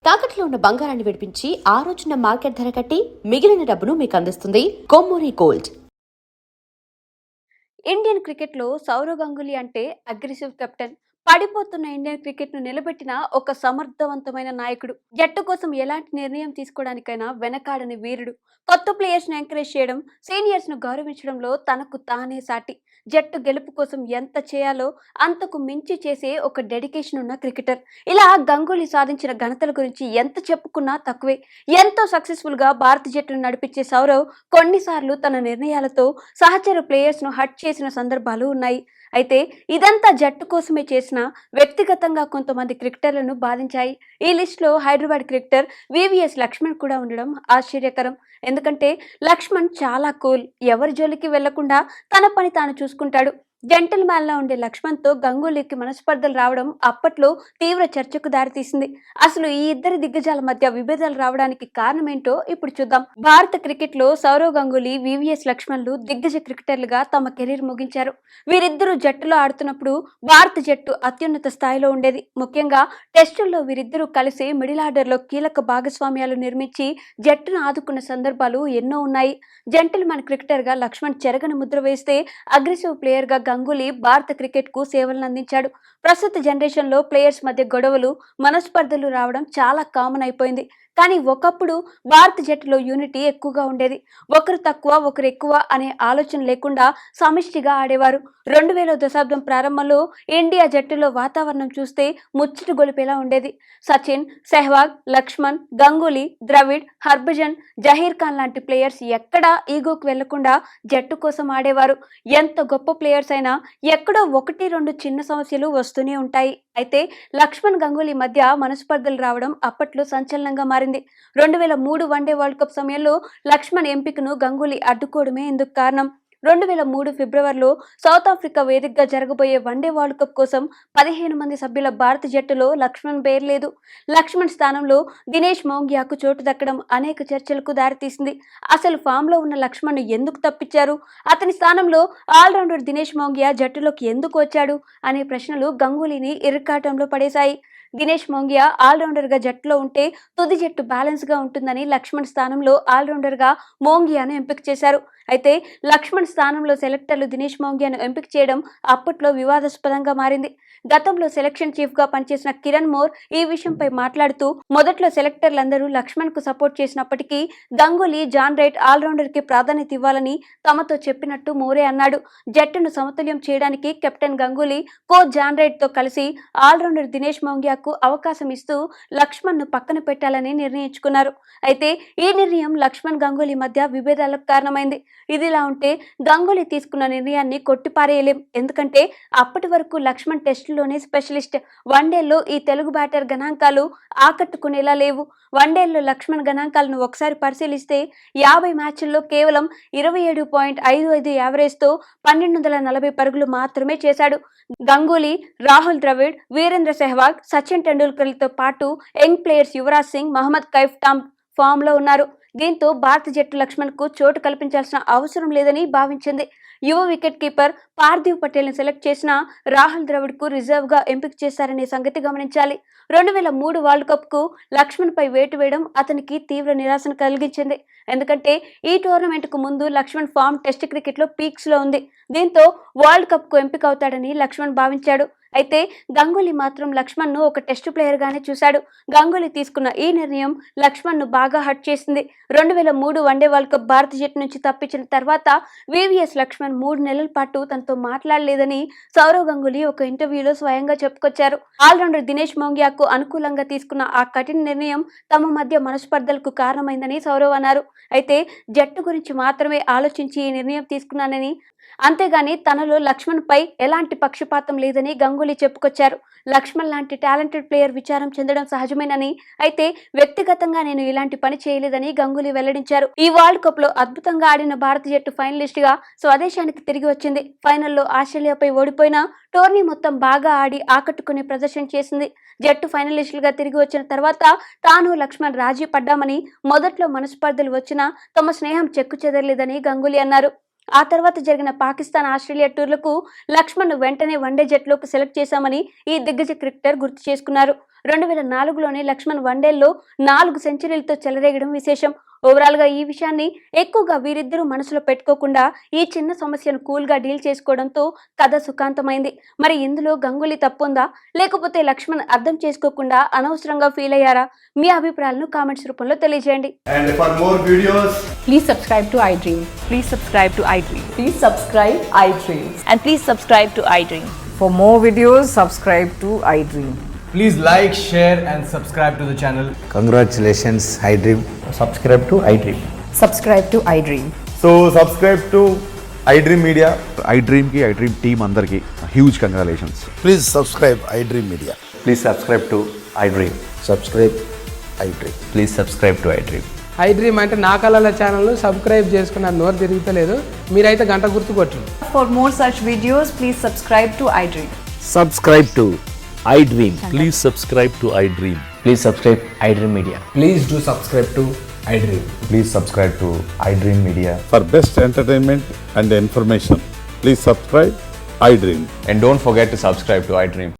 తాకట్లో ఉన్న బంగారాన్ని విడిపించి ఆ రోజున మార్కెట్ ధర కట్టి మిగిలిన డబ్బును మీకు అందిస్తుంది కొమ్మూరి గోల్డ్. ఇండియన్ క్రికెట్లో సౌరవ్ గంగూలీ అంటే అగ్రెసివ్ కెప్టెన్. పడిపోతున్న ఇండియన్ క్రికెట్ ను నిలబెట్టిన ఒక సమర్థవంతమైన నాయకుడు. జట్టు కోసం ఎలాంటి నిర్ణయం తీసుకోవడానికైనా వెనకాడని వీరుడు. కొత్త ప్లేయర్స్ ను ఎంకరేజ్ చేయడం, సీనియర్స్ ను గౌరవించడంలో తనకు తానే సాటి. జట్టు గెలుపు కోసం ఎంత చేయాలో అంతకు మించి చేసే ఒక డెడికేషన్ ఉన్న క్రికెటర్. ఇలా గంగూలీ సాధించిన ఘనతల గురించి ఎంత చెప్పుకున్నా తక్కువే. ఎంతో సక్సెస్ఫుల్ గా భారత జట్టును నడిపించే సౌరవ్ కొన్నిసార్లు తన నిర్ణయాలతో సహచర ప్లేయర్స్ ను హర్ట్ చేసిన సందర్భాలు ఉన్నాయి. అయితే ఇదంతా జట్టు కోసమే చేసిన వ్యక్తిగతంగా కొంతమంది క్రికెటర్లను బాధించాయి. ఈ లిస్ట్ లో హైదరాబాద్ క్రికెటర్ వివిఎస్ లక్ష్మణ్ కూడా ఉండడం ఆశ్చర్యకరం. ఎందుకంటే లక్ష్మణ్ చాలా కూల్, ఎవరి జోలికి వెళ్లకుండా తన పని తాను చూసుకుంటాడు. జెంటిల్ మ్యాన్ లా ఉండే లక్ష్మణ్ తో గంగూలీకి మనస్పర్ధలు రావడం అప్పట్లో తీవ్ర చర్చకు దారితీసింది. అసలు ఈ ఇద్దరి దిగ్గజాల మధ్య విభేదాలు రావడానికి కారణమేంటో ఇప్పుడు చూద్దాం. భారత క్రికెట్ లో సౌరవ్ గంగూలీ, వివిఎస్ లక్ష్మణ్లు దిగ్గజ క్రికెటర్లుగా తమ కెరీర్ ముగించారు. వీరిద్దరూ జట్టులో ఆడుతున్నప్పుడు భారత జట్టు అత్యున్నత స్థాయిలో ఉండేది. ముఖ్యంగా టెస్టుల్లో వీరిద్దరూ కలిసి మిడిల్ ఆర్డర్ లో కీలక భాగస్వామ్యాలు నిర్మించి జట్టును ఆదుకున్న సందర్భాలు ఎన్నో ఉన్నాయి. జెంటిల్ మ్యాన్ క్రికెటర్ గా లక్ష్మణ్ చెరగని ముద్ర వేస్తే, అగ్రెసివ్ ప్లేయర్ గా గంగూలీ భారత క్రికెట్ కు సేవలను అందించాడు. ప్రస్తుత జనరేషన్ లో ప్లేయర్స్ మధ్య గొడవలు, మనస్పర్ధలు రావడం చాలా కామన్ అయిపోయింది. కానీ ఒకప్పుడు భారత జట్టులో యూనిటీ ఎక్కువగా ఉండేది. ఒకరు తక్కువ, ఒకరు ఎక్కువ అనే ఆలోచన లేకుండా సమిష్టిగా ఆడేవారు. 2000 దశాబ్దం ప్రారంభంలో ఇండియా జట్టులో వాతావరణం చూస్తే ముచ్చట గొలిపేలా ఉండేది. సచిన్, సెహ్వాగ్, లక్ష్మణ్, గంగూలీ, ద్రవిడ్, హర్భజన్, జహీర్ ఖాన్ లాంటి ప్లేయర్స్ ఎక్కడా ఈగోకు వెళ్లకుండా జట్టు కోసం ఆడేవారు. ఎంత గొప్ప ప్లేయర్స్ అయినా ఎక్కడో 1-2 చిన్న సమస్యలు వస్తూనే ఉంటాయి. అయితే లక్ష్మణ్, గంగూలీ మధ్య మనస్పర్ధలు రావడం అప్పట్లో సంచలనంగా మారింది. 2003 వన్డే వరల్డ్ కప్ సమయంలో లక్ష్మణ్ ఎంపికను గంగూలీ అడ్డుకోవడమే ఇందుకు కారణం. 2003 ఫిబ్రవరిలో సౌత్ ఆఫ్రికా వేదికగా జరగబోయే వన్డే వరల్డ్ కప్ కోసం 15 మంది సభ్యుల భారత జట్టులో లక్ష్మణ్ పేరు లేదు. లక్ష్మణ్ స్థానంలో దినేష్ మోంగియాకు చోటు దక్కడం అనేక చర్చలకు దారితీసింది. అసలు ఫామ్ లో ఉన్న లక్ష్మణ్ ఎందుకు తప్పించారు, అతని స్థానంలో ఆల్రౌండర్ దినేష్ మోంగియా జట్టులోకి ఎందుకు వచ్చాడు అనే ప్రశ్నలు గంగూలీని ఇరుకాటంలో పడేశాయి. దినేష్ మోంగియా ఆల్రౌండర్ గా జట్టులో ఉంటే తుది జట్టు బ్యాలెన్స్ గా ఉంటుందని లక్ష్మణ్ స్థానంలో ఆల్రౌండర్ గా మోంగియాను ఎంపిక చేశారు. అయితే లక్ష్మణ్ స్థానంలో సెలెక్టర్లు దినేష్ మోంగియాను ఎంపిక చేయడం అప్పట్లో వివాదాస్పదంగా మారింది. గతంలో సెలక్షన్ చీఫ్ గా పనిచేసిన కిరణ్ మోర్ ఈ విషయంపై మాట్లాడుతూ, మొదట్లో సెలెక్టర్లందరూ లక్ష్మణ్ కు సపోర్ట్ చేసినప్పటికీ గంగూలీ, జాన్ రైట్ ఆల్రౌండర్ కి ప్రాధాన్యత ఇవ్వాలని తమతో చెప్పినట్టు మోరే అన్నాడు. జట్టును సమతుల్యం చేయడానికి captain Ganguly coach John Wright తో కలిసి ఆల్రౌండర్ దినేష్ మోంగియాకు అవకాశం ఇస్తూ లక్ష్మణ్ ను పక్కన పెట్టాలని నిర్ణయించుకున్నారు. అయితే ఈ నిర్ణయం లక్ష్మణ్, గంగూలీ మధ్య విభేదాలకు కారణమైంది. ఇదిలా ఉంటే గంగూలీ తీసుకున్న నిర్ణయాన్ని కొట్టిపారేయలేం. ఎందుకంటే అప్పటి వరకు లక్ష్మణ్ టెస్టులోనే స్పెషలిస్ట్. వన్డేల్లో ఈ తెలుగు బ్యాటర్ గణాంకాలు ఆకట్టుకునేలా లేవు. వన్డేల్లో లక్ష్మణ్ గణాంకాలను ఒకసారి పరిశీలిస్తే 50 మ్యాచ్ల్లో కేవలం 27.55 యావరేజ్తో 1240 పరుగులు మాత్రమే చేశాడు. గంగూలీ, రాహుల్ ద్రవిడ్, వీరేంద్ర సెహ్వాగ్, సచిన్ టెండూల్కర్లతో పాటు young players Yuvraj Singh, Mohammad Kaif form లో ఉన్నారు. దీంతో భారత జట్టు లక్ష్మణ్ కు చోటు కల్పించాల్సిన అవసరం లేదని భావించింది. యువ వికెట్ కీపర్ పార్థివ్ పటేల్ ని సెలెక్ట్ చేసిన రాహుల్ ద్రవిడ్ కు రిజర్వ్ గా ఎంపిక చేశారనే సంగతి గమనించాలి. 2003 వరల్డ్ కప్ కు లక్ష్మణ్ పై వేటు వేయడం అతనికి తీవ్ర నిరాశను కలిగించింది. ఎందుకంటే ఈ టోర్నమెంట్ కు ముందు లక్ష్మణ్ ఫామ్ టెస్ట్ క్రికెట్ లో పీక్స్ లో ఉంది. దీంతో వరల్డ్ కప్ కు ఎంపిక అవుతాడని లక్ష్మణ్ భావించాడు. అయితే గంగూలీ మాత్రం లక్ష్మణ్ ను ఒక టెస్ట్ ప్లేయర్ గానే చూశాడు. గంగూలీ తీసుకున్న ఈ నిర్ణయం లక్ష్మణ్ ను బాగా హర్ట్ చేసింది. 2003 వన్డే వరల్డ్ కప్ భారత జట్టు నుంచి తప్పించిన తర్వాత వివిఎస్ లక్ష్మణ్ 3 నెలల పాటు తనతో మాట్లాడలేదని సౌరవ్ గంగూలీ ఒక ఇంటర్వ్యూలో స్వయంగా చెప్పుకొచ్చారు. ఆల్రౌండర్ దినేష్ మోంగియాకు అనుకూలంగా తీసుకున్న ఆ కఠిన నిర్ణయం తమ మధ్య మనస్పర్ధలకు కారణమైందని సౌరవ్ అన్నారు. అయితే జట్టు గురించి మాత్రమే ఆలోచించి ఈ నిర్ణయం తీసుకున్నానని, అంతేగాని తనలో లక్ష్మణ్ పై ఎలాంటి పక్షపాతం లేదని గంగూలీ చెప్పుకొచ్చారు. లక్ష్మణ్ లాంటి టాలెంటెడ్ ప్లేయర్ విచారం చెందడం సహజమేనని, అయితే వ్యక్తిగతంగా నేను ఇలాంటి పని చేయలేదని గంగూలీ వెల్లడించారు. ఈ వరల్డ్ కప్ లో అద్భుతంగా ఆడిన భారత జట్టు ఫైనలిస్ట్ గా స్వదేశానికి తిరిగి వచ్చింది. ఫైనల్లో ఆస్ట్రేలియాపై ఓడిపోయినా టోర్నీ మొత్తం బాగా ఆడి ఆకట్టుకునే ప్రదర్శన చేసింది. జట్టు ఫైనలిస్టులుగా తిరిగి వచ్చిన తర్వాత తాను, లక్ష్మణ్ రాజీ పడ్డామని, మొదట్లో మనస్పర్ధలు వచ్చినా తమ స్నేహం చెక్కు చెదరలేదని గంగూలీ అన్నారు. ఆ తర్వాత జరిగిన పాకిస్తాన్, ఆస్ట్రేలియా టూర్లకు లక్ష్మణ్ వెంటనే వన్డే జట్టులోకి సెలెక్ట్ చేశామని ఈ దిగ్గజ క్రికెటర్ గుర్తు చేసుకున్నారు. 2004లోనే లక్ష్మణ్ వన్డేల్లో 4 సెంచరీలతో చెలరేగడం విశేషం. ఓవరాల్ గా ఈ విషయాన్ని ఎక్కువగా వీరిద్దరూ మనసులో పెట్టుకోకుండా ఈ చిన్న సమస్యను కూల్ గా డీల్ చేసుకోవడంతో కథ సుఖాంతమైంది. మరి ఇందులో గంగూలీ తప్పుందా, లేకపోతే లక్ష్మణ్ అర్థం చేసుకోకుండా అనవసరంగా ఫీల్ అయ్యారా? మీ అభిప్రాయాలను కామెంట్స్ రూపంలో తెలియజేయండి. And for more videos, Please subscribe to iDream. Please subscribe to iDream. Please subscribe iDream. And please subscribe to iDream. For more videos, subscribe to iDream. please like, share and subscribe to the channel. Congratulations, iDream. subscribe to iDream. Subscribe to iDream. So subscribe to iDream Media. iDream ki iDream team andarki huge congratulations. Please subscribe iDream Media. Please subscribe to iDream. Subscribe iDream. Please subscribe to iDream. iDream అంటే నా కళల ఛానల్ను subscribe చేసుకున్న నోరు తిరుగుతలేదు, మీరైతే గంట గుర్తు కొట్టండి. For more such videos, please subscribe to iDream. Subscribe to iDream. Please subscribe to iDream. Please subscribe iDream Media. Please do subscribe to iDream. Please subscribe to iDream Media. For best entertainment and information, please subscribe iDream. And don't forget to subscribe to iDream.